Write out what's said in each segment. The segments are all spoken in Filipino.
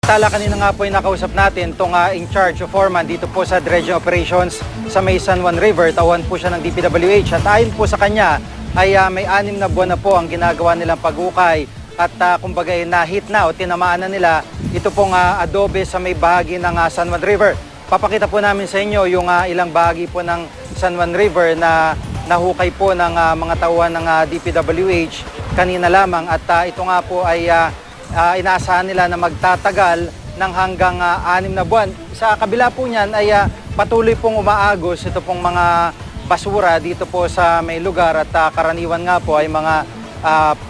Tala, kanina nga po ay nakausap natin itong in charge of foreman dito po sa dredging operations sa may San Juan River. Tawan po siya ng DPWH at ayon po sa kanya ay may 6 na buwan na po ang ginagawa nilang pag-ukay at kumbaga na-hit na o tinamaan na nila ito pong adobe sa may bahagi ng San Juan River. Papakita po namin sa inyo yung ilang bahagi po ng San Juan River na nahukay po ng mga tauhan ng DPWH kanina lamang at ito nga po ay inaasahan nila na magtatagal ng hanggang 6 na buwan. Sa kabila po niyan ay patuloy pong umaagos ito pong mga basura dito po sa may lugar at karaniwan nga po ay mga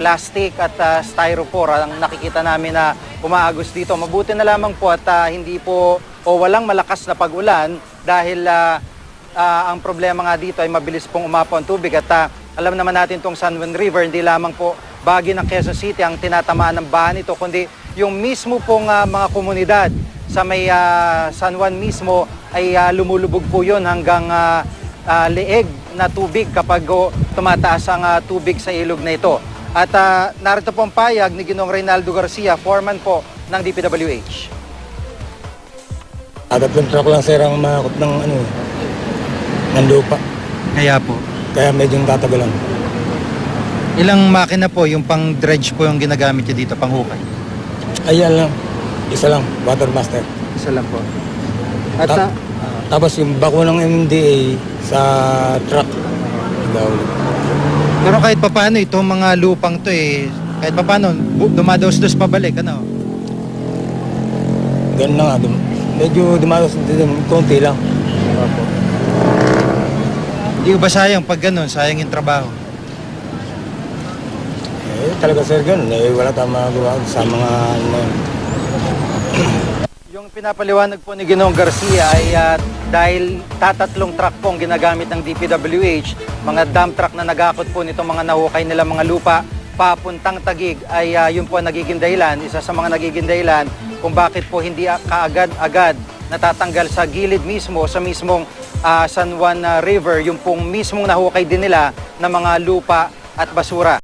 plastic at styrofoam ang nakikita namin na umaagos dito. Mabuti na lamang po at hindi po o walang malakas na pag-ulan dahil ang problema nga dito ay mabilis pong umapaw ang tubig at alam naman natin itong San Juan River, hindi lamang po bahagi ng Quezon City ang tinatamaan ng baha nito, kundi yung mismo pong mga komunidad sa may San Juan mismo ay lumulubog po yun hanggang leeg na tubig kapag tumataas ang tubig sa ilog na ito. At narito po ang payag ni Ginoong Reynaldo Garcia, foreman po ng DPWH. Tatlong truck lang sir ang umakot ng lupa. Kaya po. Kaya medyo tatagalan. Ilang makina po yung pang dredge po yung ginagamit niyo dito, pang hukay? Ayan lang. Isa lang, Watermaster. Isa lang po. At Tapos yung bako ng MDA sa truck. pero kahit papaano itong mga lupang to kahit papaano dumados-dos pabalik, ano? Ganun na nga. Medyo dumados din, konti lang. Hindi ba sayang pag ganun, sayang yung trabaho? Talaga sir, ganun. Wala tayong magagawa sa mga Yung pinapaliwanag po ni Ginoong Garcia ay dahil tatatlong truck po ang ginagamit ng DPWH, mga dump truck na nagakot po nitong mga nahukay nila mga lupa papuntang Taguig ay yun po ang nagiging dahilan, isa sa mga nagiging dahilan kung bakit po hindi kaagad-agad natatanggal sa gilid mismo, sa mismong San Juan River, yung pong mismong nahukay din nila ng mga lupa at basura.